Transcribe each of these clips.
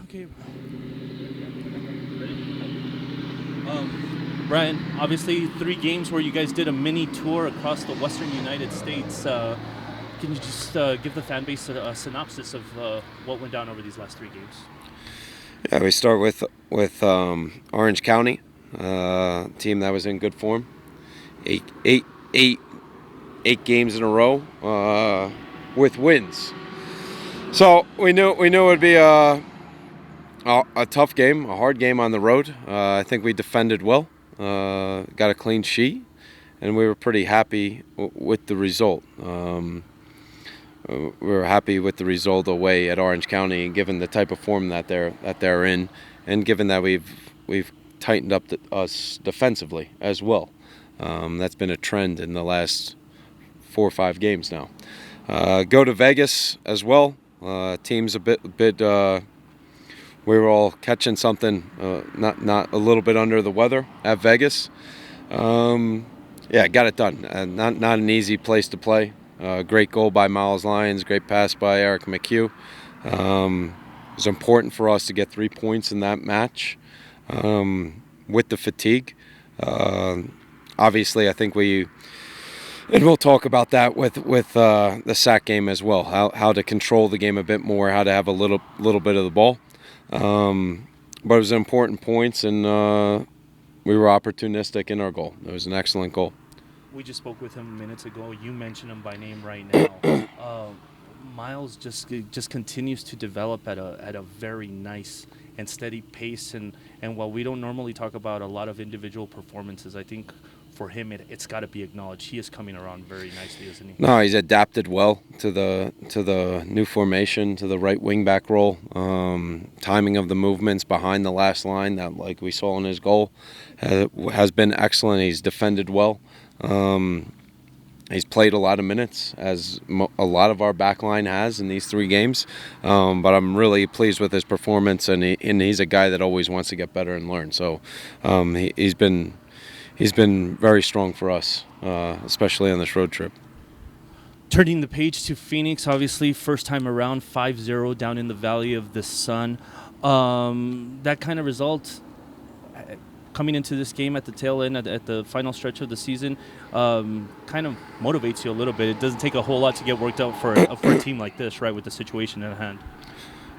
Okay. Brian, obviously 3 games where you guys did a mini tour across the western United States. Can you just give the fan base a synopsis of what went down over these last 3 games? Yeah, we start with Orange County, team that was in good form. Eight, eight, eight, 8 games in a row with wins. So we knew it would be a tough game, a hard game on the road. I think we defended well, got a clean sheet, and we were pretty happy with the result. We were happy with the result away at Orange County, given the type of form that they're in, and given that we've tightened up us defensively as well. That's been a trend in the last 4 or 5 games now. Go to Vegas as well. Team's a bit. We were all catching something, not a little bit under the weather at Vegas. Yeah, got it done. Not an easy place to play. Great goal by Miles Lyons, great pass by Eric McHugh. It was important for us to get 3 points in that match with the fatigue. Obviously, I think and we'll talk about that with the sack game as well, how to control the game a bit more, how to have a little bit of the ball. But it was important points, and we were opportunistic in our goal. It was an excellent goal. We just spoke with him minutes ago. You mentioned him by name right now. Miles just continues to develop at a very nice and steady pace. And while we don't normally talk about a lot of individual performances, I think for him it's got to be acknowledged. He is coming around very nicely, isn't he? No, he's adapted well to the new formation, to the right wing back role. Timing of the movements behind the last line, that like we saw in his goal, has been excellent. He's defended well. He's played a lot of minutes, as a lot of our back line has in these 3 games. But I'm really pleased with his performance, and he's a guy that always wants to get better and learn. So he's been very strong for us, especially on this road trip. Turning the page to Phoenix, obviously first time around, 5-0 down in the Valley of the Sun. That kind of result, coming into this game at the tail end, at the final stretch of the season, kind of motivates you a little bit. It doesn't take a whole lot to get worked out for a team like this, right, with the situation at hand.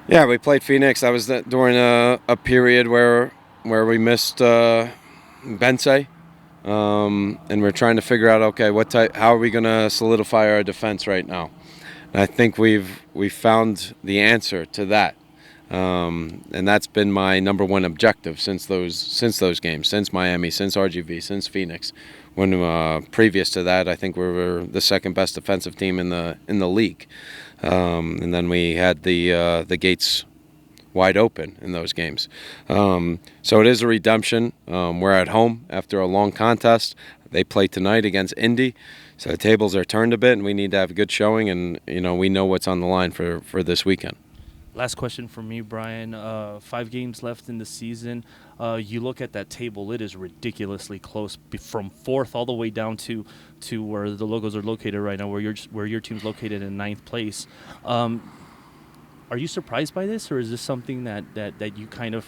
Yeah, we played Phoenix. That was during a period where we missed Bensay, and we're trying to figure out, okay, how are we going to solidify our defense right now? And I think we've found the answer to that. And that's been my number one objective since those games, since Miami, since RGV, since Phoenix. When previous to that, I think we were the second best defensive team in the league, and then we had the gates wide open in those games. So it is a redemption. We're at home after a long contest. They play tonight against Indy, so the tables are turned a bit, and we need to have a good showing. And we know what's on the line for this weekend. Last question for me, Brian. 5 games left in the season. You look at that table; it is ridiculously close, from 4th all the way down to where the logos are located right now, where your team's located in 9th place. Are you surprised by this, or is this something that you kind of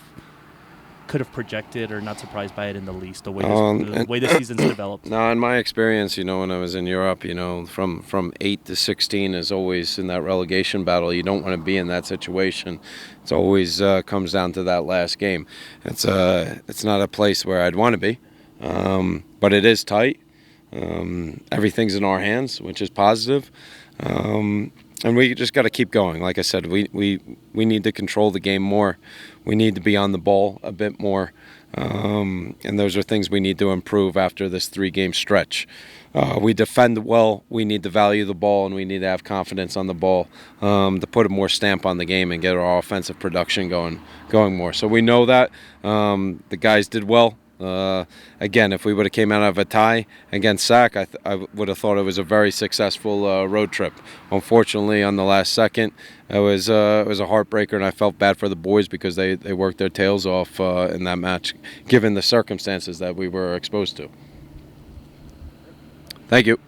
could have projected, or not surprised by it in the least, the way the season's developed? No, in my experience, when I was in Europe, from 8 to 16 is always in that relegation battle. You don't want to be in that situation. It's always comes down to that last game. It's not a place where I'd want to be, but it is tight. Everything's in our hands, which is positive. And we just got to keep going. Like I said, we need to control the game more. We need to be on the ball a bit more. And those are things we need to improve after this 3-game stretch. We defend well. We need to value the ball, and we need to have confidence on the ball to put a more stamp on the game and get our offensive production going more. So we know that. The guys did well. Again, if we would have came out of a tie against SAC, I would have thought it was a very successful road trip. Unfortunately, on the last second, it was a heartbreaker, and I felt bad for the boys because they worked their tails off in that match, given the circumstances that we were exposed to. Thank you.